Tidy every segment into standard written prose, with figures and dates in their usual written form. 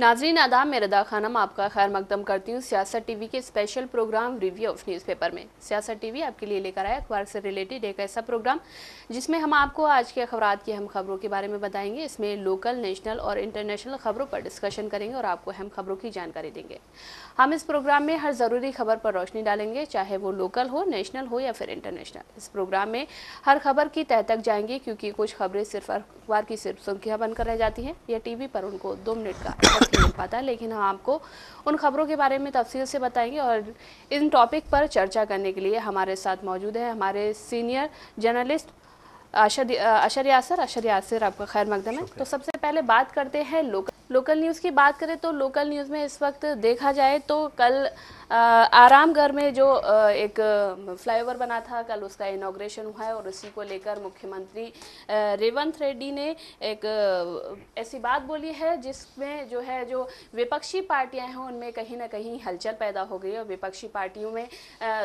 नाजरीन आदाब, मैं रदा खानम आपका खैर मकदम करती हूँ सियासत टीवी के special programme review of newspaper में। सियासत टीवी आपके लिए लेकर आया अखबार से रिलेटेड एक ऐसा प्रोग्राम जिसमें हम आपको आज के अखबारात की अहम खबरों के बारे में बताएंगे। इसमें लोकल, नेशनल और इंटरनेशनल खबरों पर डिस्कशन करेंगे और आपको अहम खबरों की जानकारी देंगे। हम इस प्रोग्राम में हर ज़रूरी खबर पर रोशनी डालेंगे, चाहे वो लोकल हो, नेशनल हो या फिर इंटरनेशनल। इस प्रोग्राम में हर खबर की तह तक जाएंगे, क्योंकि कुछ खबरें सिर्फ अखबार की सिर्फ सुर्खियाँ बनकर रह जाती हैं या टीवी पर उनको 2 मिनट का वक्त मिल पाता है, लेकिन हम आपको उन खबरों के बारे में तफसील से बताएंगे। और इन टॉपिक पर चर्चा करने के लिए हमारे साथ मौजूद है हमारे सीनियर जर्नलिस्ट अशर यासर। आपका खैर मकदम है। तो सबसे पहले बात करते हैं लोकल न्यूज़ की। बात करें तो लोकल न्यूज़ में इस वक्त देखा जाए तो कल आरामगढ़ में जो एक फ्लाईओवर बना था, कल उसका इनॉग्रेशन हुआ है और उसी को लेकर मुख्यमंत्री रेवंत रेड्डी ने एक ऐसी बात बोली है जिसमें जो विपक्षी पार्टियां हैं उनमें कहीं ना कहीं हलचल पैदा हो गई है। और विपक्षी पार्टियों में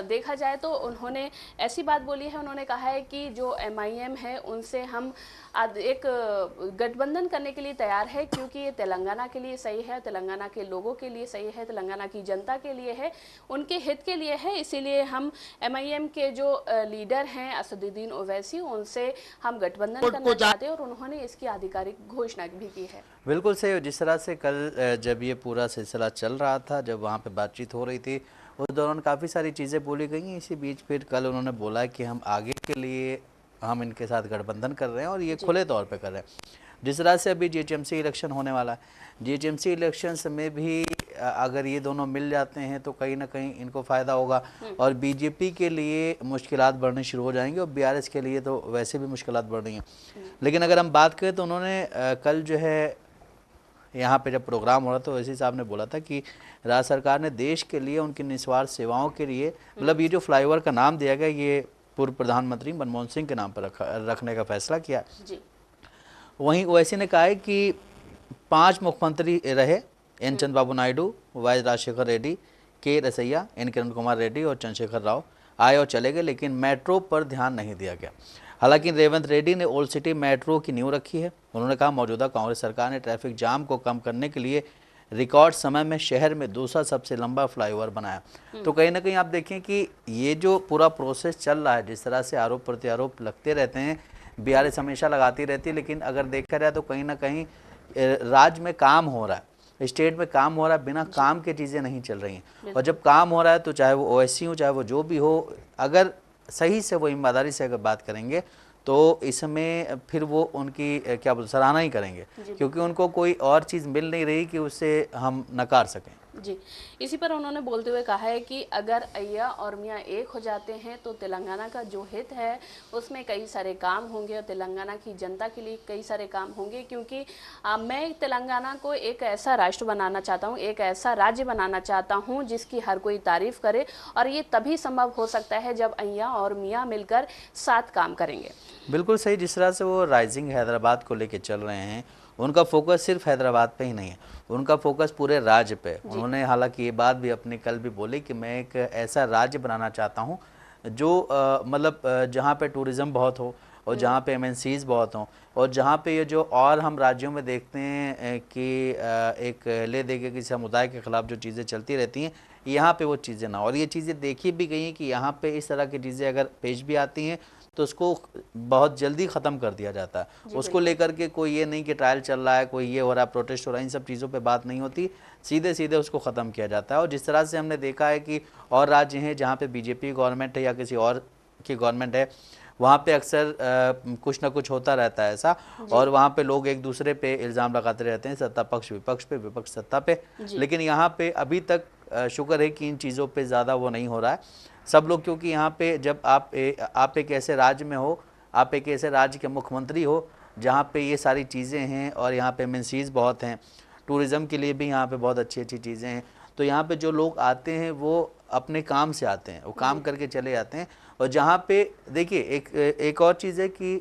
देखा जाए तो उन्होंने ऐसी बात बोली है, उन्होंने कहा है कि जो MIM है उनसे हम एक गठबंधन करने के लिए तैयार है, क्योंकि ये तेलंगाना के लिए सही है, तेलंगाना के लोगों के लिए सही है, तेलंगाना की जनता के लिए है, उनके हित के लिए है। इसीलिए हम MIM के जो लीडर हैं असदुद्दीन ओवैसी, उनसे हम गठबंधन करना चाहते हैं और उन्होंने इसकी आधिकारिक घोषणा भी की है। बिल्कुल सही। जिस तरह से कल जब ये पूरा सिलसिला चल रहा था, जब वहाँ पे बातचीत हो रही थी, उस दौरान काफ़ी सारी चीज़ें बोली गई। इसी बीच फिर कल उन्होंने बोला कि हम आगे के लिए हम इनके साथ गठबंधन कर रहे हैं और ये खुले तौर पे कर रहे हैं। जिस तरह से अभी GHMC इलेक्शन होने वाला है, GHMC इलेक्शंस में भी अगर ये दोनों मिल जाते हैं तो कहीं ना कहीं इनको फ़ायदा होगा और BJP के लिए मुश्किलात बढ़नी शुरू हो जाएंगी और BRS के लिए तो वैसे भी मुश्किलात बढ़ रही हैं। लेकिन अगर हम बात करें तो उन्होंने कल जो है यहाँ पे जब प्रोग्राम हो रहा था, ओवैसी साहब ने बोला था कि राज्य सरकार ने देश के लिए उनकी निस्वार्थ सेवाओं के लिए, मतलब ये जो फ्लाईओवर का नाम दिया गया, ये पूर्व प्रधानमंत्री मनमोहन सिंह के नाम पर रखने का फैसला किया जी। वहीं ओवैसी ने कहा है कि 5 मुख्यमंत्री रहे, N Chandrababu Naidu, Y Rajashekhar Reddy, K Rosaiah, N Kiran Kumar Reddy और चंद्रशेखर राव आए और चले गए, लेकिन मेट्रो पर ध्यान नहीं दिया गया। हालांकि रेवंत रेड्डी ने ओल्ड सिटी मेट्रो की नींव रखी है। उन्होंने कहा मौजूदा कांग्रेस सरकार ने ट्रैफिक जाम को कम करने के लिए रिकॉर्ड समय में शहर में दूसरा सबसे लंबा फ्लाईओवर बनाया। तो कहीं ना कहीं आप देखें कि ये जो पूरा प्रोसेस चल रहा है, जिस तरह से आरोप प्रत्यारोप लगते रहते हैं, BRS हमेशा लगाती रहती है, लेकिन अगर देखा जाए तो कहीं ना कहीं राज्य में काम हो रहा है, स्टेट में काम हो रहा है, बिना काम के चीज़ें नहीं चल रही हैं। और जब काम हो रहा है तो चाहे वो ओवैसी हो, चाहे वो जो भी हो, अगर सही से वो ईमानदारी से अगर बात करेंगे तो इसमें फिर वो उनकी क्या बोलते सराहना ही करेंगे, क्योंकि उनको कोई और चीज़ मिल नहीं रही कि उससे हम नकार सकें जी। इसी पर उन्होंने बोलते हुए कहा है कि अगर अय्या और मियाँ एक हो जाते हैं तो तेलंगाना का जो हित है उसमें कई सारे काम होंगे और तेलंगाना की जनता के लिए कई सारे काम होंगे, क्योंकि मैं तेलंगाना को एक ऐसा राष्ट्र बनाना चाहता हूँ, एक ऐसा राज्य बनाना चाहता हूँ जिसकी हर कोई तारीफ करे, और ये तभी संभव हो सकता है जब अय्या और मियाँ मिलकर साथ काम करेंगे। बिल्कुल सही। जिस तरह से वो राइजिंग हैदराबाद को लेके चल रहे हैं, उनका फोकस सिर्फ हैदराबाद पे ही नहीं है, उनका फोकस पूरे राज्य पे। उन्होंने हालांकि ये बात भी अपने कल भी बोली कि मैं एक ऐसा राज्य बनाना चाहता हूँ जो मतलब जहाँ पे टूरिज़्म बहुत हो और जहाँ पे MNCs बहुत हों और जहाँ पे ये जो और हम राज्यों में देखते हैं कि एक ले दे के किसी समुदाय के ख़िलाफ़ जो चीज़ें चलती रहती हैं, यहाँ पे वो चीज़ें ना। और ये चीज़ें देखी भी गई हैं कि यहाँ पे इस तरह की चीज़ें अगर पेश भी आती हैं तो उसको बहुत जल्दी ख़त्म कर दिया जाता है। उसको लेकर के कोई ये नहीं कि ट्रायल चल रहा है, कोई ये हो रहा है, प्रोटेस्ट हो रहा है, इन सब चीज़ों पे बात नहीं होती, सीधे सीधे उसको ख़त्म किया जाता है। और जिस तरह से हमने देखा है कि और राज्य हैं जहाँ पे BJP गवर्नमेंट है या किसी और की गवर्नमेंट है, वहाँ पे अक्सर कुछ ना कुछ होता रहता है ऐसा, और वहाँ पे लोग एक दूसरे पे इल्ज़ाम लगाते रहते हैं, सत्ता पक्ष विपक्ष पे, विपक्ष सत्ता पे। लेकिन यहाँ पे अभी तक शुक्र है कि इन चीज़ों पे ज़्यादा वो नहीं हो रहा है सब लोग, क्योंकि यहाँ पे जब आप एक ऐसे राज्य में हो, आप एक ऐसे राज्य के मुख्यमंत्री हो जहाँ पे ये सारी चीज़ें हैं और यहाँ पे MNCs बहुत हैं, टूरिज़्म के लिए भी यहाँ पे बहुत अच्छी अच्छी चीज़ें हैं, तो यहाँ पे जो लोग आते हैं वो अपने काम से आते हैं, वो काम करके चले जाते हैं। और जहाँ पे देखिए एक और चीज़ है कि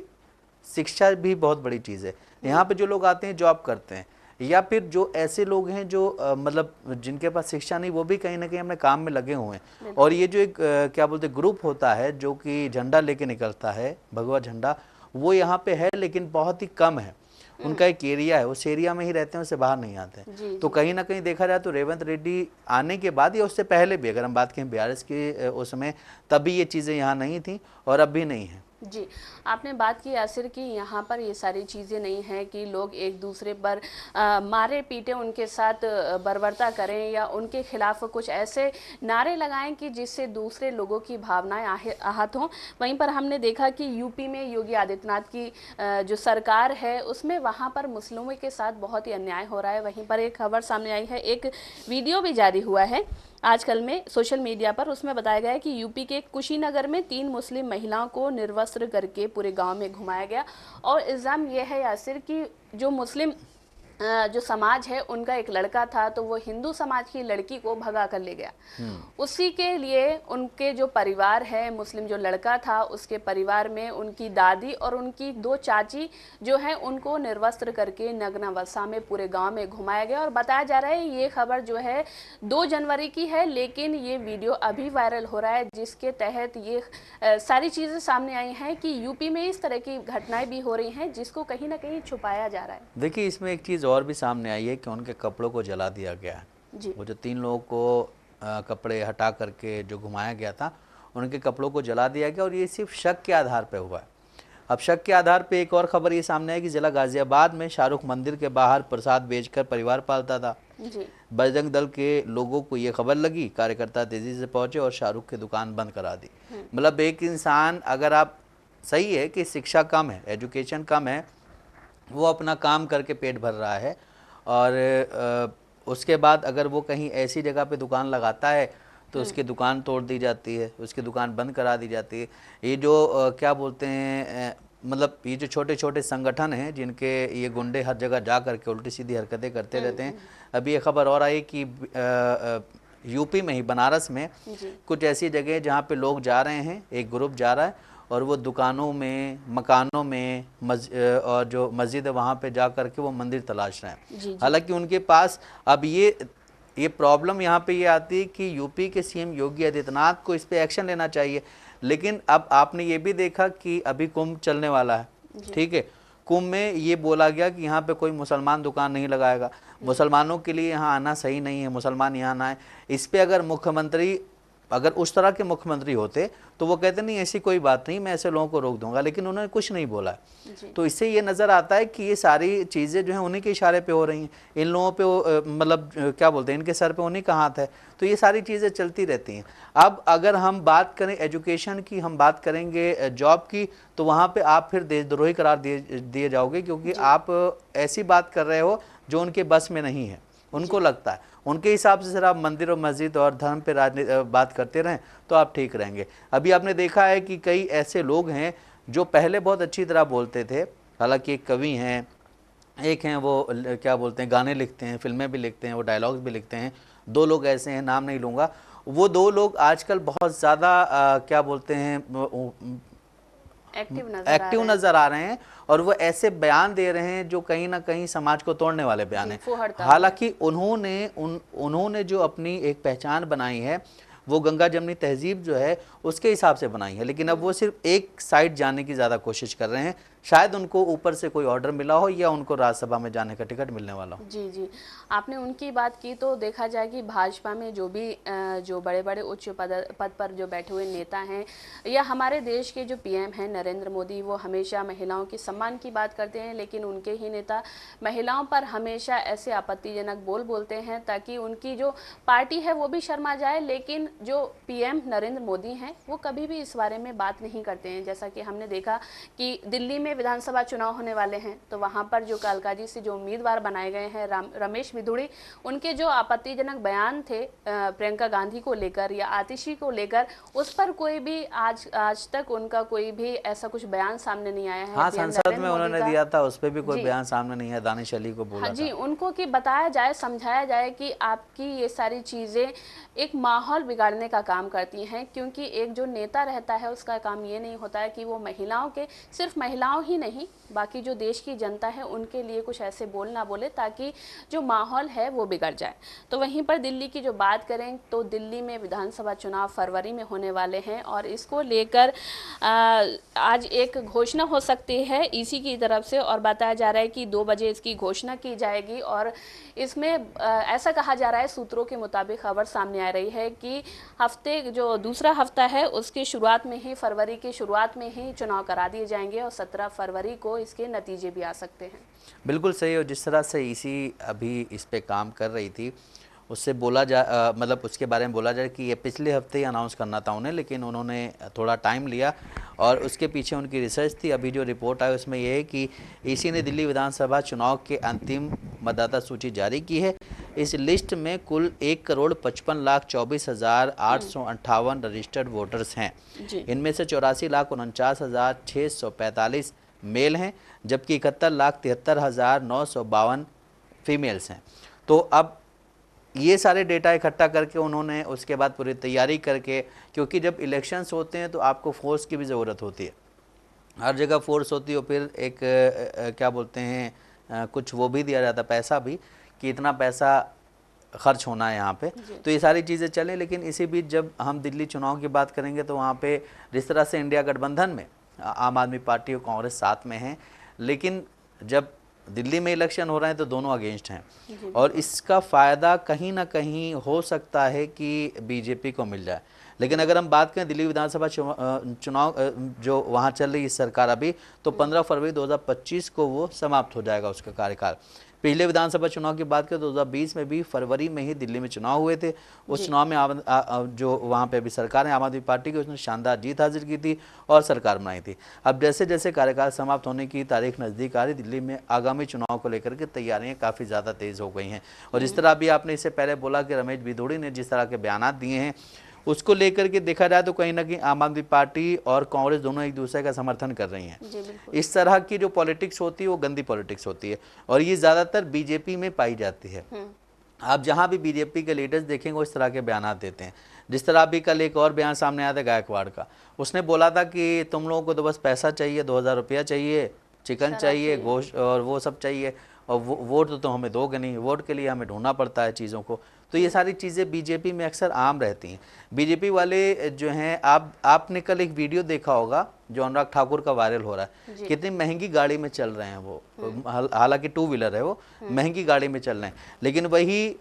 शिक्षा भी बहुत बड़ी चीज़ है। यहाँ पे जो लोग आते हैं जॉब करते हैं, या फिर जो ऐसे लोग हैं जो मतलब जिनके पास शिक्षा नहीं, वो भी कहीं ना कहीं अपने काम में लगे हुए हैं। और ये जो एक क्या बोलते ग्रुप होता है जो कि झंडा लेके निकलता है, भगवा झंडा, वो यहाँ पे है लेकिन बहुत ही कम है। उनका एक एरिया है, उस एरिया में ही रहते हैं, उससे बाहर नहीं आते हैं। तो कहीं ना कहीं देखा जाए तो रेवंत रेड्डी आने के बाद या उससे पहले भी अगर हम बात करें बीआरएस की उस समय, तभी ये चीज़ें यहाँ नहीं थी और अब भी नहीं है। जी, आपने बात की यासिर कि यहाँ पर ये सारी चीज़ें नहीं हैं कि लोग एक दूसरे पर मारे पीटे उनके साथ बर्बरता करें या उनके खिलाफ कुछ ऐसे नारे लगाएं कि जिससे दूसरे लोगों की भावनाएं आहत हों। वहीं पर हमने देखा कि यूपी में योगी आदित्यनाथ की जो सरकार है उसमें वहाँ पर मुस्लिमों के साथ बहुत ही अन्याय हो रहा है। वहीं पर एक खबर सामने आई है, एक वीडियो भी जारी हुआ है आजकल में सोशल मीडिया पर। उसमें बताया गया है कि यूपी के कुशीनगर में 3 मुस्लिम महिलाओं को निर्वस्त्र करके पूरे गांव में घुमाया गया और इल्ज़ाम यह है यासिर कि जो मुस्लिम जो समाज है उनका एक लड़का था तो वो हिंदू समाज की लड़की को भगा कर ले गया। उसी के लिए उनके जो परिवार है, मुस्लिम जो लड़का था उसके परिवार में उनकी दादी और उनकी 2 चाची जो है उनको निर्वस्त्र करके नग्नावस्था में पूरे गांव में घुमाया गया। और बताया जा रहा है ये खबर जो है 2 जनवरी की है, लेकिन ये वीडियो अभी वायरल हो रहा है जिसके तहत ये सारी चीज़ें सामने आई हैं कि यूपी में इस तरह की घटनाएं भी हो रही हैं जिसको कहीं ना कहीं छुपाया जा रहा है। देखिए, इसमें एक चीज़ और भी सामने आई है कि उनके कपड़ों को जला दिया गया है। वो जो 3 लोगों को कपड़े हटा करके जो घुमाया गया था, उनके कपड़ों को जला दिया गया और ये सिर्फ शक के आधार पे हुआ है। अब शक के आधार पे एक और खबर ये सामने आई कि जिला गाजियाबाद में शाहरुख मंदिर के बाहर प्रसाद बेचकर परिवार पालता था। बजरंग दल के लोगों को ये खबर लगी, कार्यकर्ता तेजी से पहुंचे और शाहरुख की दुकान बंद करा दी। मतलब एक इंसान, अगर आप सही है कि शिक्षा कम है, एजुकेशन कम है, वो अपना काम करके पेट भर रहा है और उसके बाद अगर वो कहीं ऐसी जगह पे दुकान लगाता है तो उसकी दुकान तोड़ दी जाती है, उसकी दुकान बंद करा दी जाती है। ये जो क्या बोलते हैं, मतलब ये जो छोटे छोटे संगठन हैं जिनके ये गुंडे हर जगह जा करके उल्टी सीधी हरकतें करते रहते हैं। अभी ये खबर और आई कि यूपी में ही बनारस में कुछ ऐसी जगह जहाँ पे लोग जा रहे हैं, एक ग्रुप जा रहा है और वो दुकानों में, मकानों में और जो मस्जिद है वहाँ पे जा करके वो मंदिर तलाश रहे हैं। हालांकि उनके पास अब ये प्रॉब्लम यहाँ पे ये आती है कि यूपी के सीएम योगी आदित्यनाथ को इस पे एक्शन लेना चाहिए, लेकिन अब आपने ये भी देखा कि अभी कुंभ चलने वाला है, ठीक है। कुंभ में ये बोला गया कि यहाँ पे कोई मुसलमान दुकान नहीं लगाएगा, मुसलमानों के लिए यहाँ आना सही नहीं है, मुसलमान यहाँ ना आए। इस पे अगर मुख्यमंत्री, अगर उस तरह के मुख्यमंत्री होते तो वो कहते नहीं ऐसी कोई बात नहीं, मैं ऐसे लोगों को रोक दूंगा, लेकिन उन्होंने कुछ नहीं बोला। तो इससे ये नज़र आता है कि ये सारी चीज़ें जो हैं उन्हीं के इशारे पे हो रही हैं, इन लोगों पे मतलब क्या बोलते हैं, इनके सर पे उन्हीं का हाथ है। तो ये सारी चीज़ें चलती रहती हैं। अब अगर हम बात करें एजुकेशन की, हम बात करेंगे जॉब की, तो वहाँ पर आप फिर देशद्रोही करार दिए जाओगे, क्योंकि आप ऐसी बात कर रहे हो जो उनके बस में नहीं है। उनको लगता है, उनके हिसाब से सर आप मंदिर और मस्जिद और धर्म पे बात करते रहें तो आप ठीक रहेंगे। अभी आपने देखा है कि कई ऐसे लोग हैं जो पहले बहुत अच्छी तरह बोलते थे, हालांकि एक कवि हैं, एक हैं वो क्या बोलते हैं, गाने लिखते हैं, फिल्में भी लिखते हैं, वो डायलॉग्स भी लिखते हैं। 2 लोग ऐसे हैं, नाम नहीं लूँगा। वो 2 लोग आजकल बहुत ज़्यादा क्या बोलते हैं, एक्टिव नजर आ रहे हैं और वो ऐसे बयान दे रहे हैं जो कहीं ना कहीं समाज को तोड़ने वाले बयान हैं। हालांकि उन्होंने जो अपनी एक पहचान बनाई है वो गंगा जमनी तहजीब जो है उसके हिसाब से बनाई है, लेकिन अब वो सिर्फ एक साइड जाने की ज़्यादा कोशिश कर रहे हैं। शायद उनको ऊपर से कोई ऑर्डर मिला हो या उनको राज्यसभा में जाने का टिकट मिलने वाला हो। जी, आपने उनकी बात की तो देखा जाए कि भाजपा में जो बड़े बड़े उच्च पद पर जो बैठे हुए नेता हैं या हमारे देश के जो पीएम हैं नरेंद्र मोदी, वो हमेशा महिलाओं के सम्मान की बात करते हैं, लेकिन उनके ही नेता महिलाओं पर हमेशा ऐसे आपत्तिजनक बोलते हैं ताकि उनकी जो पार्टी है वो भी शर्मा जाए। लेकिन जो पीएम नरेंद्र मोदी हैं वो कभी भी इस बारे में बात नहीं करते हैं। जैसा कि हमने देखा कि दिल्ली में विधानसभा चुनाव होने वाले हैं तो वहां पर जो कालकाजी से जो उम्मीदवार बनाए गए हैं रमेश बिधूड़ी, उनके जो आपत्तिजनक बयान थे प्रियंका गांधी को लेकर या आतिशी को लेकर, उस पर कोई भी आज तक उनका कोई भी ऐसा कुछ बयान सामने नहीं आया है। हाँ, संसद में उन्होंने दिया था, उस पर भी कोई बयान सामने नहीं है। दानिश अली को बोला जी, उनको कि बताया जाए, समझाया जाए कि आपकी ये सारी चीजें एक माहौल बिगाड़ने का काम करती हैं, क्योंकि एक जो नेता रहता है उसका काम ये नहीं होता है कि वो महिलाओं के सिर्फ महिलाओं ही नहीं, बाकी जो देश की जनता है उनके लिए कुछ ऐसे बोल ना बोले ताकि जो माहौल है वो बिगड़ जाए। तो वहीं पर दिल्ली की जो बात करें तो दिल्ली में विधानसभा चुनाव फरवरी में होने वाले हैं और इसको लेकर आज एक घोषणा हो सकती है ईसी की तरफ से, और बताया जा रहा है कि 2 बजे इसकी घोषणा की जाएगी। और इसमें ऐसा कहा जा रहा है, सूत्रों के मुताबिक खबर सामने आ रही है कि हफ्ते जो दूसरा हफ्ता है उसकी शुरुआत में ही, फरवरी की शुरुआत में ही चुनाव करा दिए जाएंगे और 17 फरवरी को इसके नतीजे भी आ सकते हैं। बिल्कुल सही। और जिस तरह से ईसी अभी इस पे काम कर रही थी, उससे बोला मतलब उसके बारे में बोला जाए कि ये पिछले हफ्ते ही अनाउंस करना था उन्हें, लेकिन उन्होंने थोड़ा टाइम लिया और उसके पीछे उनकी रिसर्च थी। अभी जो रिपोर्ट आई उसमें यह है कि ईसी ने दिल्ली विधानसभा चुनाव के अंतिम मतदाता सूची जारी की है। इस लिस्ट में कुल 1,24,24,858 रजिस्टर्ड वोटर्स हैं। इनमें से 84,49,645 मेल हैं, जबकि 71,73,952 फीमेल्स हैं। तो अब ये सारे डेटा इकट्ठा करके उन्होंने उसके बाद पूरी तैयारी करके, क्योंकि जब इलेक्शंस होते हैं तो आपको फोर्स की भी ज़रूरत होती है, हर जगह फोर्स होती है, और फिर एक क्या बोलते हैं कुछ वो भी दिया जाता है, पैसा भी, कि इतना पैसा खर्च होना है यहाँ पे। तो ये सारी चीज़ें चलें। लेकिन इसी बीच जब हम दिल्ली चुनाव की बात करेंगे तो वहाँ पे जिस तरह से इंडिया गठबंधन में आम आदमी पार्टी और कांग्रेस साथ में हैं, लेकिन जब दिल्ली में इलेक्शन हो रहे हैं तो दोनों अगेंस्ट हैं, और इसका फ़ायदा कहीं ना कहीं हो सकता है कि बीजेपी को मिल जाए। लेकिन अगर हम बात करें दिल्ली विधानसभा चुनाव जो वहाँ चल रही है सरकार अभी, तो 15 फरवरी 2025 को वो समाप्त हो जाएगा उसका कार्यकाल। पिछले विधानसभा चुनाव की बात करें तो 2020 में भी फरवरी में ही दिल्ली में चुनाव हुए थे। उस चुनाव में जो वहाँ पे अभी सरकार है आम आदमी पार्टी की, उसने शानदार जीत हासिल की थी और सरकार बनाई थी। अब जैसे जैसे कार्यकाल समाप्त होने की तारीख नज़दीक आ रही, दिल्ली में आगामी चुनाव को लेकर के तैयारियाँ काफ़ी ज़्यादा तेज़ हो गई हैं। और जिस तरह अभी आपने इससे पहले बोला कि रमेश भिदोड़ी ने जिस तरह के बयान दिए हैं, उसको लेकर के देखा जाए तो कहीं ना कहीं आम आदमी पार्टी और कांग्रेस दोनों एक दूसरे का समर्थन कर रही हैं। इस तरह की जो पॉलिटिक्स होती है वो गंदी पॉलिटिक्स होती है, और ये ज़्यादातर बीजेपी में पाई जाती है। आप जहाँ भी बीजेपी के लीडर्स देखेंगे वो इस तरह के बयान देते हैं। जिस तरह अभी कल एक और बयान सामने आया था गायकवाड़ का, उसने बोला था कि तुम लोगों को तो बस पैसा चाहिए, 2000 रुपया चाहिए, चिकन चाहिए, गोश्त और वो सब चाहिए, और वोट तो हमें दोगे नहीं, वोट के लिए हमें ढूंढना पड़ता है चीज़ों को। तो ये सारी चीज़ें बीजेपी में अक्सर आम रहती हैं। बीजेपी वाले जो हैं, आपने कल एक वीडियो देखा होगा जो अनुराग ठाकुर का वायरल हो रहा है, कितनी महंगी गाड़ी में चल रहे हैं वो, हालांकि 2 व्हीलर है वो, महंगी गाड़ी में चल रहे हैं। लेकिन वही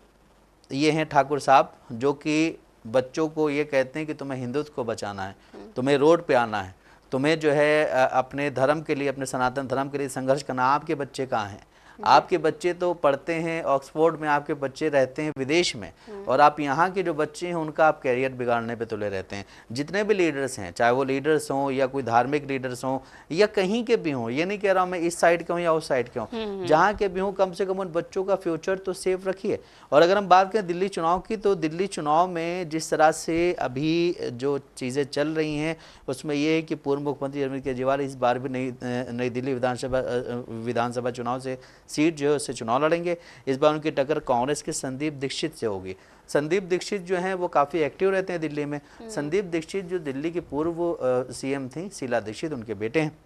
ये हैं ठाकुर साहब जो कि बच्चों को ये कहते हैं कि तुम्हें हिंदुत्व को बचाना है, तुम्हें रोड पे आना है, तुम्हें जो है अपने धर्म के लिए, अपने सनातन धर्म के लिए संघर्ष करना। आपके बच्चे कहाँ हैं? आपके बच्चे तो पढ़ते हैं ऑक्सफोर्ड में, आपके बच्चे रहते हैं विदेश में, और आप यहाँ के जो बच्चे हैं उनका आप कैरियर बिगाड़ने पे तुले रहते हैं। जितने भी लीडर्स हैं, चाहे वो लीडर्स हों या कोई धार्मिक लीडर्स हों या कहीं के भी हों, ये नहीं कह रहा हूँ मैं इस साइड के हूँ या उस साइड के हूँ, जहाँ के भी हों, कम से कम उन बच्चों का फ्यूचर तो सेफ रखिए। और अगर हम बात करें दिल्ली चुनाव की, तो दिल्ली चुनाव में जिस तरह से अभी जो चीज़ें चल रही हैं उसमें ये है कि पूर्व मुख्यमंत्री अरविंद केजरीवाल इस बार भी नई दिल्ली विधानसभा चुनाव से सीट जो है उससे चुनाव लड़ेंगे। इस बार उनकी टक्कर कांग्रेस के संदीप दीक्षित से होगी। संदीप दीक्षित जो हैं वो काफ़ी एक्टिव रहते हैं दिल्ली में। संदीप दीक्षित जो दिल्ली की पूर्व सीएम थी शीला दीक्षित, उनके बेटे हैं।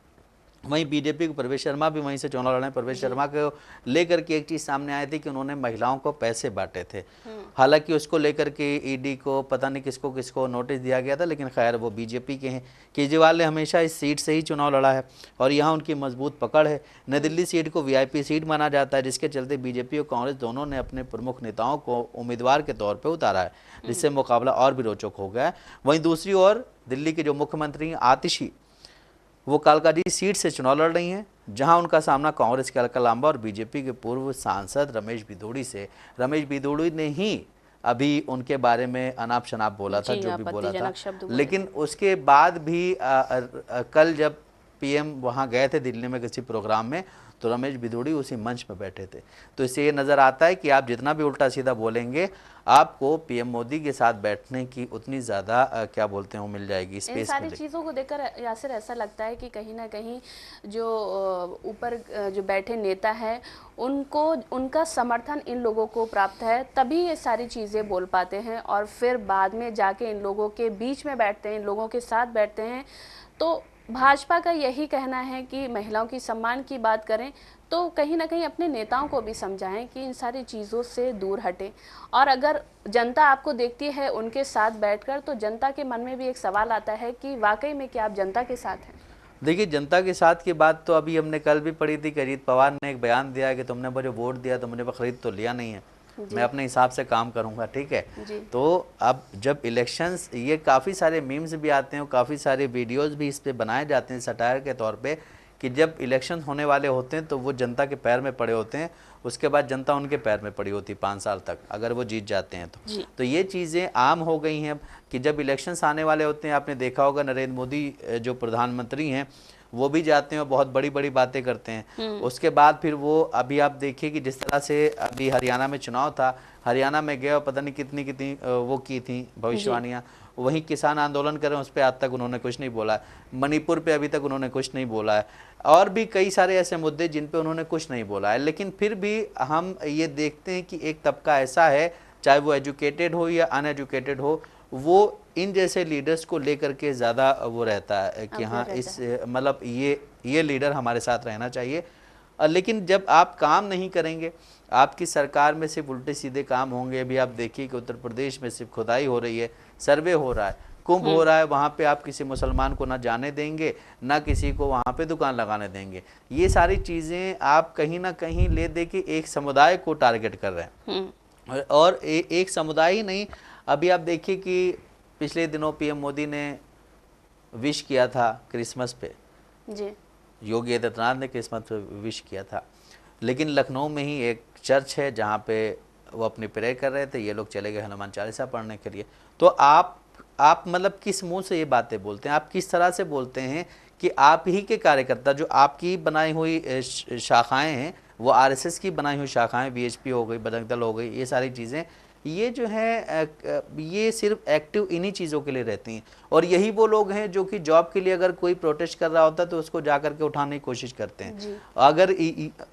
वहीं बीजेपी को प्रवेश शर्मा भी वहीं से चुनाव लड़ रहे हैं। प्रवेश शर्मा को लेकर के एक चीज़ सामने आई थी कि उन्होंने महिलाओं को पैसे बांटे थे। हालांकि उसको लेकर के ईडी को पता नहीं किसको किसको नोटिस दिया गया था, लेकिन खैर वो बीजेपी के हैं। केजरीवाल ने हमेशा इस सीट से ही चुनाव लड़ा है और यहाँ उनकी मजबूत पकड़ है। नई दिल्ली सीट को वीआईपी सीट माना जाता है, जिसके चलते बीजेपी और कांग्रेस दोनों ने अपने प्रमुख नेताओं को उम्मीदवार के तौर पर उतारा है, जिससे मुकाबला और भी रोचक हो गया है। वहीं दूसरी ओर दिल्ली के जो मुख्यमंत्री आतिशी, वो कालकाजी सीट से चुनाव लड़ रही हैं, जहां उनका सामना कांग्रेस के अलका लांबा और बीजेपी के पूर्व सांसद रमेश भिदोड़ी से। रमेश भिदोड़ी ने ही अभी उनके बारे में अनाप शनाप बोला था, जो भी बोला था, लेकिन उसके बाद भी कल जब पीएम वहां गए थे दिल्ली में किसी प्रोग्राम में, तो रमेश भिदोड़ी उसी मंच पर बैठे थे। तो इससे ये नज़र आता है कि आप जितना भी उल्टा सीधा बोलेंगे, आपको पीएम मोदी के साथ बैठने की उतनी ज़्यादा क्या बोलते हैं वो मिल जाएगी स्पेस। इन सारी चीज़ों को देखकर यासिर ऐसा लगता है कि कहीं ना कहीं जो ऊपर जो बैठे नेता हैं उनको उनका समर्थन इन लोगों को प्राप्त है, तभी ये सारी चीज़ें बोल पाते हैं, और फिर बाद में जाके इन लोगों के बीच में बैठते हैं, इन लोगों के साथ बैठते हैं, तो भाजपा का यही कहना है कि महिलाओं की सम्मान की बात करें तो कहीं ना कहीं अपने नेताओं को भी समझाएं कि इन सारी चीज़ों से दूर हटें। और अगर जनता आपको देखती है उनके साथ बैठकर तो जनता के मन में भी एक सवाल आता है कि वाकई में क्या आप जनता के साथ हैं। देखिए, जनता के साथ की बात तो अभी हमने कल भी पढ़ी थी कि अजीत पवार ने एक बयान दिया कि तुमने मुझे वोट दिया तो मुझे खरीद तो लिया नहीं है, मैं अपने हिसाब से काम करूंगा, ठीक है। तो अब जब इलेक्शंस, ये काफ़ी सारे मीम्स भी आते हैं और काफ़ी सारे वीडियोस भी इस पे बनाए जाते हैं सटायर के तौर पे कि जब इलेक्शन होने वाले होते हैं तो वो जनता के पैर में पड़े होते हैं, उसके बाद जनता उनके पैर में पड़ी होती है 5 साल तक, अगर वो जीत जाते हैं तो ये चीज़ें आम हो गई हैं कि जब इलेक्शंस आने वाले होते हैं, आपने देखा होगा नरेंद्र मोदी जो प्रधानमंत्री हैं वो भी जाते हैं और बहुत बड़ी बड़ी बातें करते हैं। उसके बाद फिर वो, अभी आप देखिए कि जिस तरह से अभी हरियाणा में चुनाव था, हरियाणा में गए और पता नहीं कितनी कितनी वो की थी भविष्यवाणियाँ, वहीं किसान आंदोलन करें उस पर आज तक उन्होंने कुछ नहीं बोला है, मणिपुर पे अभी तक उन्होंने कुछ नहीं बोला है, और भी कई सारे ऐसे मुद्दे जिन पे उन्होंने कुछ नहीं बोला है। लेकिन फिर भी हम ये देखते हैं कि एक तबका ऐसा है, चाहे वो एजुकेटेड हो या अनएजुकेटेड हो, वो इन जैसे लीडर्स को लेकर के ज़्यादा वो रहता है कि हाँ इस मतलब ये लीडर हमारे साथ रहना चाहिए। लेकिन जब आप काम नहीं करेंगे, आपकी सरकार में सिर्फ उल्टे सीधे काम होंगे। अभी आप देखिए कि उत्तर प्रदेश में सिर्फ खुदाई हो रही है, सर्वे हो रहा है, कुंभ हो रहा है, वहाँ पे आप किसी मुसलमान को ना जाने देंगे, ना किसी को वहाँ पे दुकान लगाने देंगे। ये सारी चीज़ें आप कहीं ना कहीं ले दे के एक समुदाय को टारगेट कर रहे हैं। और एक समुदाय ही नहीं, अभी आप देखिए कि पिछले दिनों पीएम मोदी ने विश किया था क्रिसमस पे जी, योगी आदित्यनाथ ने क्रिसमस पे विश किया था, लेकिन लखनऊ में ही एक चर्च है जहाँ पे वो अपनी प्रेयर कर रहे थे, ये लोग चले गए हनुमान चालीसा पढ़ने के लिए। तो आप मतलब किस मुंह से ये बातें बोलते हैं, आप किस तरह से बोलते हैं कि आप ही के कार्यकर्ता, जो आपकी बनाई हुई शाखाएं हैं, वो आरएसएस की बनाई हुई शाखाएं, वीएचपी हो गई, बजरंग दल हो गई, ये सारी चीज़ें, ये जो है ये सिर्फ एक्टिव इन्हीं चीज़ों के लिए रहती हैं। और यही वो लोग हैं जो कि जॉब के लिए अगर कोई प्रोटेस्ट कर रहा होता है तो उसको जा करके उठाने की कोशिश करते हैं। अगर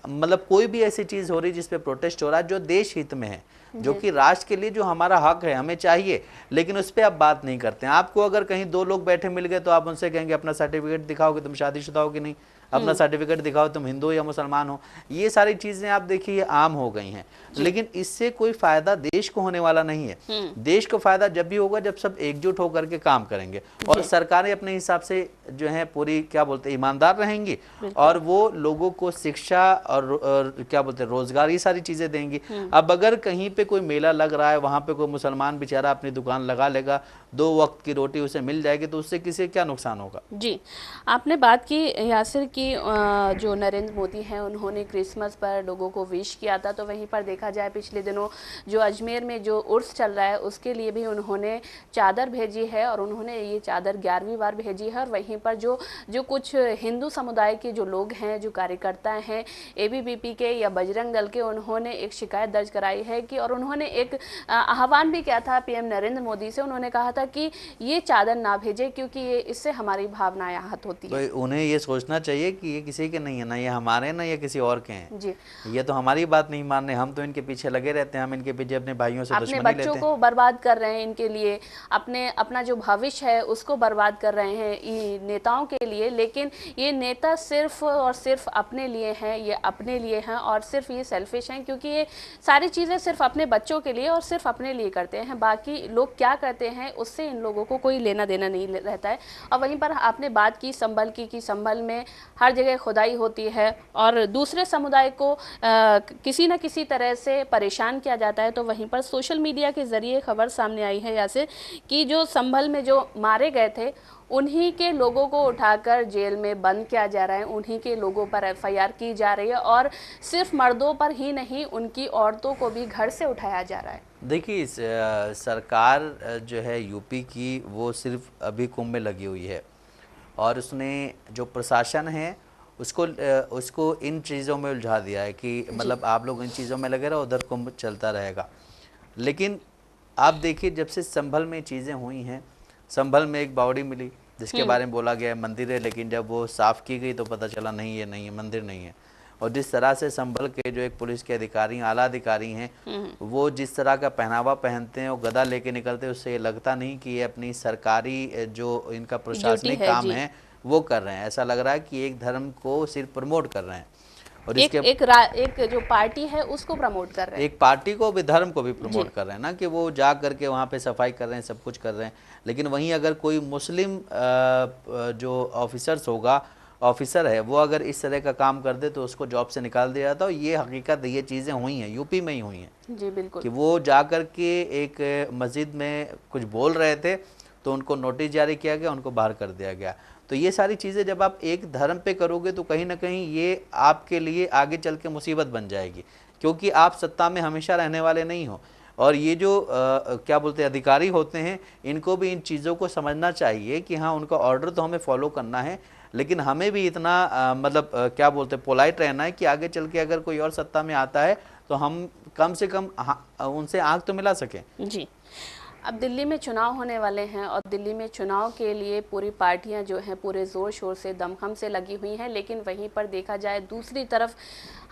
मतलब कोई भी ऐसी चीज़ हो रही है जिस पे प्रोटेस्ट हो रहा है जो देश हित में है, जो कि राष्ट्र के लिए जो हमारा हक है, हमें चाहिए, लेकिन उस पर आप बात नहीं करते हैं। आपको अगर कहीं 2 लोग बैठे मिल गए तो आप उनसे कहेंगे अपना सर्टिफिकेट दिखाओ कि तुम शादीशुदा हो कि नहीं, अपना सर्टिफिकेट दिखाओ तुम हिंदू या मुसलमान हो। ये सारी चीजें आप देखिए आम हो गई हैं, लेकिन इससे कोई फायदा देश को होने वाला नहीं है। देश को फायदा जब भी होगा जब सब एकजुट होकर के काम करेंगे और सरकारें अपने हिसाब से जो है पूरी क्या बोलते हैं ईमानदार रहेंगी और वो लोगों को शिक्षा और क्या बोलते हैं रोजगार, ये सारी चीजें देंगी। अब अगर कहीं पे कोई मेला लग रहा है, वहां पे कोई मुसलमान बेचारा अपनी दुकान लगा लेगा, 2 वक्त की रोटी उसे मिल जाएगी, तो उससे किसी क्या नुकसान होगा। जी, आपने बात की यासिर की जो नरेंद्र मोदी हैं उन्होंने क्रिसमस पर लोगों को विश किया था, तो वहीं पर देखा जाए पिछले दिनों जो अजमेर में जो उर्स चल रहा है उसके लिए भी उन्होंने चादर भेजी है और उन्होंने ये चादर 11वीं बार भेजी है। और वहीं पर जो कुछ हिंदू समुदाय के जो लोग हैं, जो कार्यकर्ता हैं एबीवीपी के या बजरंग दल के, उन्होंने एक शिकायत दर्ज कराई है कि और उन्होंने एक आह्वान भी किया था पीएम नरेंद्र मोदी से। उन्होंने कहा था कि ये चादर ना भेजे क्योंकि ये इससे हमारी भावनाएं आहत होती है। तो उन्हें ये सोचना चाहिए कि ये किसी के नहीं है, ना ये हमारे ना ये किसी और के हैं जी। ये तो हमारी बात नहीं मान रहे, हम तो इनके पीछे लगे रहते हैं, हम इनके पीछे अपने भाइयों से दुश्मनी लेते हैं, अपने बच्चों को बर्बाद कर रहे हैं इनके लिए, अपना जो भविष्य है उसको बर्बाद कर रहे हैं नेताओं के लिए। लेकिन ये नेता सिर्फ और सिर्फ अपने लिए हैं, ये अपने लिए हैं और सिर्फ ये सेल्फिश हैं क्योंकि ये सारी चीज़ें सिर्फ अपने बच्चों के लिए और सिर्फ अपने लिए करते हैं। बाकी लोग क्या करते हैं उससे इन लोगों को कोई लेना देना नहीं रहता है। और वहीं पर आपने बात की संभल की कि संभल में हर जगह खुदाई होती है और दूसरे समुदाय को किसी न किसी तरह से परेशान किया जाता है। तो वहीं पर सोशल मीडिया के ज़रिए खबर सामने आई है यासिर कि जो संभल में जो मारे गए थे उन्हीं के लोगों को उठाकर जेल में बंद किया जा रहा है, उन्हीं के लोगों पर एफआईआर की जा रही है और सिर्फ मर्दों पर ही नहीं उनकी औरतों को भी घर से उठाया जा रहा है। देखिए सरकार जो है यूपी की वो सिर्फ अभी कुंभ में लगी हुई है और उसने जो प्रशासन है उसको इन चीज़ों में उलझा दिया है कि मतलब आप लोग इन चीज़ों में लगे रहो, उधर कुंभ चलता रहेगा। लेकिन आप देखिए जब से संभल में चीज़ें हुई हैं, संभल में एक बावड़ी मिली जिसके बारे में बोला गया है मंदिर है, लेकिन जब वो साफ़ की गई तो पता चला नहीं ये नहीं है, मंदिर नहीं है। और जिस तरह से संभल के जो एक पुलिस के अधिकारी आला अधिकारी हैं वो जिस तरह का पहनावा पहनते हैं और गदा लेके निकलते हैं, उससे ये लगता नहीं कि ये अपनी सरकारी जो इनका प्रशासनिक काम है वो कर रहे हैं। ऐसा लग रहा है कि एक धर्म को सिर्फ प्रमोट कर रहे हैं और एक जो पार्टी है उसको प्रमोट कर रहे हैं, एक पार्टी को भी, धर्म को भी प्रमोट कर रहे हैं ना, कि वो जा करके वहाँ पे सफाई कर रहे हैं, सब कुछ कर रहे हैं। लेकिन वहीं अगर कोई मुस्लिम जो ऑफिसर है वो अगर इस तरह का काम कर दे तो उसको जॉब से निकाल दिया जाता है। ये हकीकत, ये चीज़ें हुई हैं, यूपी में ही हुई हैं जी बिल्कुल, कि वो जा कर के एक मस्जिद में कुछ बोल रहे थे तो उनको नोटिस जारी किया गया, उनको बाहर कर दिया गया। तो ये सारी चीज़ें जब आप एक धर्म पे करोगे तो कहीं ना कहीं ये आपके लिए आगे चल के मुसीबत बन जाएगी, क्योंकि आप सत्ता में हमेशा रहने वाले नहीं हो। और ये जो क्या बोलते हैं अधिकारी होते हैं, इनको भी इन चीज़ों को समझना चाहिए कि हाँ, उनका ऑर्डर तो हमें फॉलो करना है, लेकिन हमें भी इतना मतलब क्या बोलते हैं पोलाइट रहना है कि आगे चल के अगर कोई और सत्ता में आता है तो हम कम से कम उनसे आंख तो मिला सकें। जी। अब दिल्ली में चुनाव होने वाले हैं और दिल्ली में चुनाव के लिए पूरी पार्टियां जो हैं पूरे ज़ोर शोर से दमखम से लगी हुई हैं, लेकिन वहीं पर देखा जाए दूसरी तरफ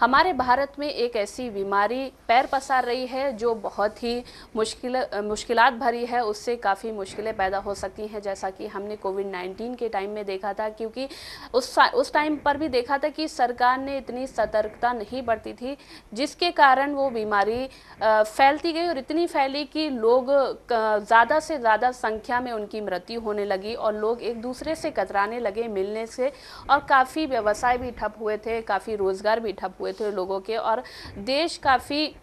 हमारे भारत में एक ऐसी बीमारी पैर पसार रही है जो बहुत ही मुश्किलात भरी है, उससे काफ़ी मुश्किलें पैदा हो सकती हैं, जैसा कि हमने कोविड-19 के टाइम में देखा था। क्योंकि उस टाइम पर भी देखा था कि सरकार ने इतनी सतर्कता नहीं बरती थी, जिसके कारण वो बीमारी फैलती गई और इतनी फैली कि लोग ज़्यादा से ज़्यादा संख्या में उनकी मृत्यु होने लगी और लोग एक दूसरे से कतराने लगे मिलने से, और काफ़ी व्यवसाय भी ठप हुए थे, काफ़ी रोज़गार भी ठप हुए थे लोगों के, और देश काफ़ी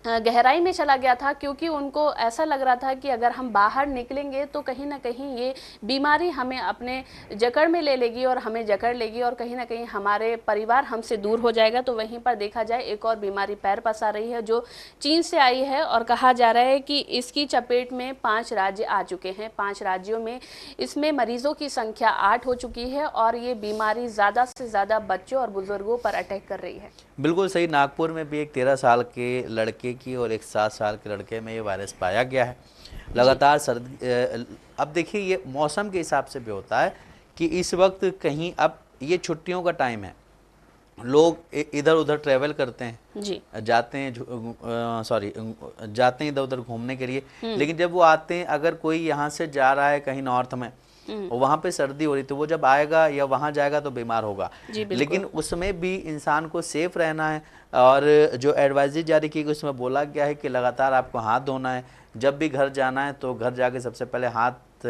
गहराई में चला गया था, क्योंकि उनको ऐसा लग रहा था कि अगर हम बाहर निकलेंगे तो कहीं ना कहीं ये बीमारी हमें अपने जकड़ में ले लेगी और हमें जकड़ लेगी और कहीं ना कहीं हमारे परिवार हमसे दूर हो जाएगा। तो वहीं पर देखा जाए एक और बीमारी पैर पसार रही है जो चीन से आई है, और कहा जा रहा है कि इसकी चपेट में 5 राज्य आ चुके हैं। 5 राज्यों में इसमें मरीजों की संख्या 8 हो चुकी है और ये बीमारी ज़्यादा से ज़्यादा बच्चों और बुजुर्गों पर अटैक कर रही है। बिल्कुल सही। नागपुर में भी एक 13 साल के लड़के की और एक 7 साल के लड़के में ये वायरस पाया गया है। लगातार सर्दी, अब देखिए ये मौसम के हिसाब से भी होता है कि इस वक्त कहीं, अब ये छुट्टियों का टाइम है, लोग इधर उधर ट्रैवल करते हैं जी, जाते हैं जाते हैं इधर उधर घूमने के लिए। लेकिन जब वो आते हैं, अगर कोई यहाँ से जा रहा है कहीं नॉर्थ में और वहाँ पे सर्दी हो रही, तो वो जब आएगा या वहाँ जाएगा तो बीमार होगा। लेकिन उसमें भी इंसान को सेफ रहना है, और जो एडवाइजरी जारी की गई उसमें बोला गया है कि लगातार आपको हाथ धोना है, जब भी घर जाना है तो घर जाके सबसे पहले हाथ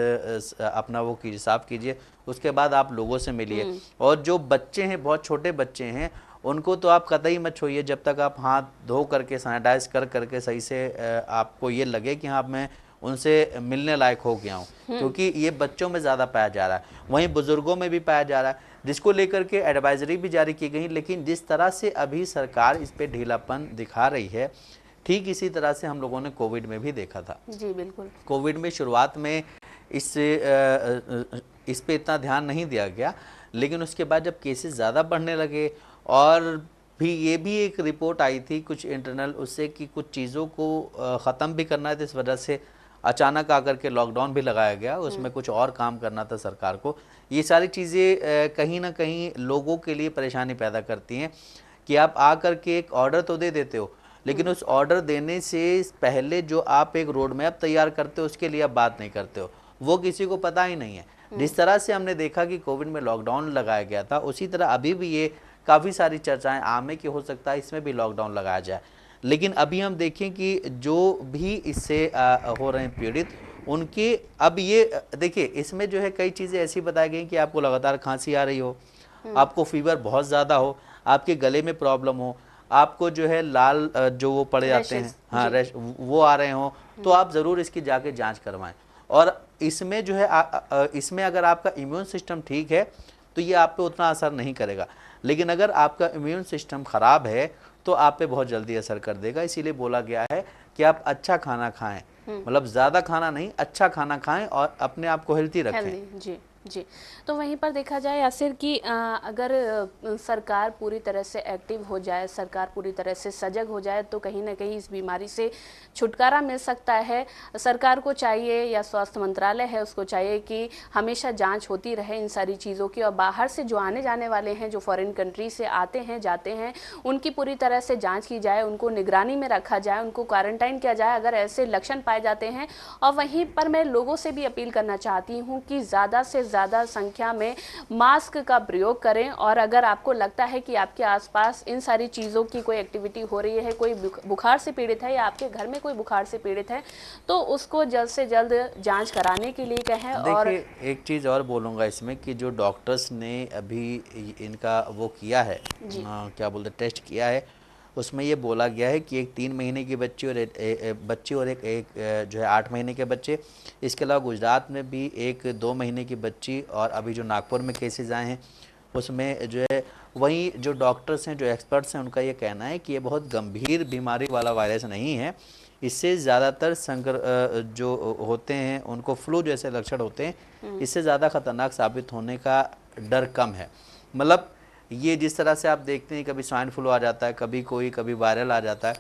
अपना वो कीजिए, साफ कीजिए, उसके बाद आप लोगों से मिलिए। और जो बच्चे हैं, बहुत छोटे बच्चे हैं, उनको तो आप कतई मत छूइए जब तक आप हाथ धो करके सैनिटाइज कर करके सही से आपको ये लगे कि हाँ मैं उनसे मिलने लायक हो गया हूँ, क्योंकि ये बच्चों में ज़्यादा पाया जा रहा है, वहीं बुजुर्गों में भी पाया जा रहा है, जिसको लेकर के एडवाइजरी भी जारी की गई। लेकिन जिस तरह से अभी सरकार इस पे ढीलापन दिखा रही है, ठीक इसी तरह से हम लोगों ने कोविड में भी देखा था। जी बिल्कुल। कोविड में शुरुआत में इस पे इतना ध्यान नहीं दिया गया, लेकिन उसके बाद जब केसेस ज़्यादा बढ़ने लगे, और भी ये भी एक रिपोर्ट आई थी कुछ इंटरनल उससे कि कुछ चीज़ों को ख़त्म भी करना है, तो इस वजह से अचानक आकर के लॉकडाउन भी लगाया गया, उसमें कुछ और काम करना था सरकार को। ये सारी चीज़ें कहीं ना कहीं लोगों के लिए परेशानी पैदा करती हैं कि आप आकर के एक ऑर्डर तो दे देते हो, लेकिन उस ऑर्डर देने से पहले जो आप एक रोड मैप तैयार करते हो उसके लिए आप बात नहीं करते हो, वो किसी को पता ही नहीं है। जिस तरह से हमने देखा कि कोविड में लॉकडाउन लगाया गया था, उसी तरह अभी भी ये काफ़ी सारी चर्चाएं आम है कि हो सकता है इसमें भी लॉकडाउन लगाया जाए। लेकिन अभी हम देखें कि जो भी इससे हो रहे हैं पीड़ित, उनके अब ये देखिए, इसमें जो है कई चीज़ें ऐसी बताई गई कि आपको लगातार खांसी आ रही हो, आपको फीवर बहुत ज़्यादा हो, आपके गले में प्रॉब्लम हो, आपको जो है लाल जो वो पड़ जाते हैं, हाँ रैश वो आ रहे हों, तो आप ज़रूर इसकी जाके जांच करवाएं। और इसमें जो है इसमें अगर आपका इम्यून सिस्टम ठीक है तो ये आप पे उतना असर नहीं करेगा, लेकिन अगर आपका इम्यून सिस्टम ख़राब है तो आप पे बहुत जल्दी असर कर देगा। इसीलिए बोला गया है कि आप अच्छा खाना खाएं, मतलब ज़्यादा खाना नहीं, अच्छा खाना खाएं और अपने आप को हेल्थी रखें। जी जी। तो वहीं पर देखा जाए यासिर कि अगर सरकार पूरी तरह से एक्टिव हो जाए, सरकार पूरी तरह से सजग हो जाए, तो कहीं ना कहीं इस बीमारी से छुटकारा मिल सकता है। सरकार को चाहिए, या स्वास्थ्य मंत्रालय है उसको चाहिए कि हमेशा जांच होती रहे इन सारी चीज़ों की, और बाहर से जो आने जाने वाले हैं, जो फॉरेन कंट्री से आते हैं जाते हैं, उनकी पूरी तरह से जाँच की जाए, उनको निगरानी में रखा जाए, उनको क्वारंटाइन किया जाए अगर ऐसे लक्षण पाए जाते हैं। और वहीं पर मैं लोगों से भी अपील करना चाहती हूँ कि ज़्यादा से ज़्यादा संख्या में मास्क का प्रयोग करें। और अगर आपको लगता है कि आपके आसपास इन सारी चीज़ों की कोई एक्टिविटी हो रही है, कोई बुखार से पीड़ित है या आपके घर में कोई बुखार से पीड़ित है, तो उसको जल्द से जल्द जांच कराने के लिए कहें। और देखिए, एक चीज़ और बोलूँगा इसमें कि जो डॉक्टर्स ने अभी इनका वो किया है, क्या बोलते, टेस्ट किया है, उसमें ये बोला गया है कि एक 3 महीने की बच्ची और बच्ची और एक जो है 8 महीने के बच्चे। इसके अलावा गुजरात में भी एक 2 महीने की बच्ची, और अभी जो नागपुर में केसेस आए हैं उसमें जो है, वहीं जो डॉक्टर्स हैं, जो एक्सपर्ट्स हैं, उनका ये कहना है कि ये बहुत गंभीर बीमारी वाला वायरस नहीं है। इससे ज़्यादातर जो होते हैं उनको फ्लू जैसे लक्षण होते हैं, इससे ज़्यादा खतरनाक साबित होने का डर कम है। मतलब ये जिस तरह से आप देखते हैं कभी स्वाइन फ्लू आ जाता है, कभी वायरल आ जाता है,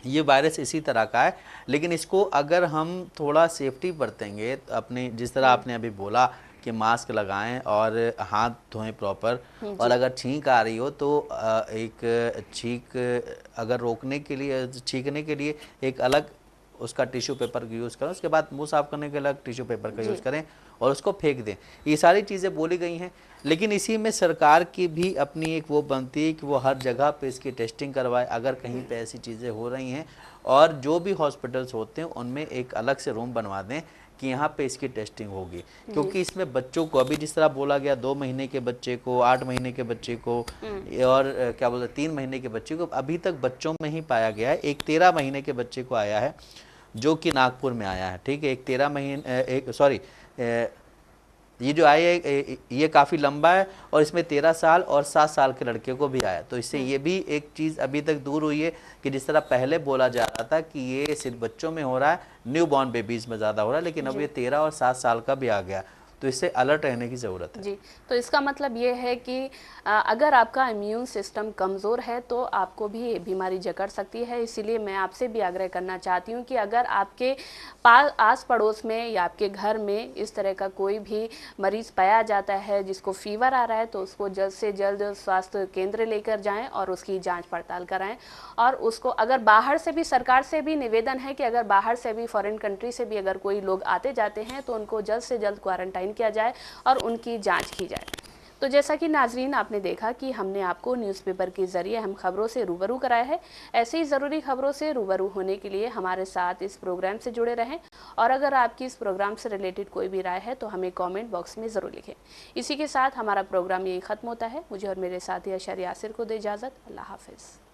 ये वायरस इसी तरह का है। लेकिन इसको अगर हम थोड़ा सेफ्टी बरतेंगे, अपने जिस तरह आपने अभी बोला कि मास्क लगाएं और हाथ धोएं प्रॉपर, और अगर छींक आ रही हो तो एक छींक अगर रोकने के लिए, छींकने के लिए एक अलग उसका टिश्यू पेपर का यूज़ करें, उसके बाद मुंह साफ करने के अलग टिश्यू पेपर का यूज़ करें और उसको फेंक दें। ये सारी चीज़ें बोली गई हैं, लेकिन इसी में सरकार की भी अपनी एक वो बनती है कि वो हर जगह पे इसकी टेस्टिंग करवाए अगर कहीं पे ऐसी चीज़ें हो रही हैं, और जो भी हॉस्पिटल्स होते हैं उनमें एक अलग से रूम बनवा दें कि यहाँ पे इसकी टेस्टिंग होगी। क्योंकि इसमें बच्चों को, अभी जिस तरह बोला गया 2 महीने के बच्चे को, 8 महीने के बच्चे को, और क्या बोलते 3 महीने के बच्चे को, अभी तक बच्चों में ही पाया गया है। एक 13 महीने के बच्चे को आया है जो कि नागपुर में आया है, ठीक है। एक 13 महीने ये जो आया है ये काफ़ी लंबा है, और इसमें 13 साल और 7 साल के लड़के को भी आया। तो इससे ये भी एक चीज़ अभी तक दूर हुई है कि जिस तरह पहले बोला जा रहा था कि ये सिर्फ बच्चों में हो रहा है, न्यू बॉर्न बेबीज़ में ज़्यादा हो रहा है, लेकिन अब ये 13 और 7 साल का भी आ गया। तो इससे अलर्ट रहने की ज़रूरत है। जी, तो इसका मतलब ये है कि अगर आपका इम्यून सिस्टम कमज़ोर है तो आपको भी बीमारी जकड़ सकती है। इसीलिए मैं आपसे भी आग्रह करना चाहती हूँ कि अगर आपके आस पड़ोस में या आपके घर में इस तरह का कोई भी मरीज़ पाया जाता है जिसको फीवर आ रहा है, तो उसको जल्द से जल्द स्वास्थ्य केंद्र लेकर जाएं और उसकी जांच पड़ताल कराएं। और उसको अगर बाहर से भी, सरकार से भी निवेदन है कि अगर बाहर से भी, फॉरेन कंट्री से भी अगर कोई लोग आते जाते हैं तो उनको जल्द से जल्द क्वारंटाइन किया जाए और उनकी जांच की जाए। तो जैसा कि नाजरीन आपने देखा कि हमने आपको न्यूज़पेपर के ज़रिए हम खबरों से रूबरू कराया है। ऐसे ही ज़रूरी खबरों से रूबरू होने के लिए हमारे साथ इस प्रोग्राम से जुड़े रहें, और अगर आपकी इस प्रोग्राम से रिलेटेड कोई भी राय है तो हमें कमेंट बॉक्स में ज़रूर लिखें। इसी के साथ हमारा प्रोग्राम यही ख़त्म होता है। मुझे और मेरे साथी अशर यासिर को दे इजाज़त। अल्लाह हाफ़िज़।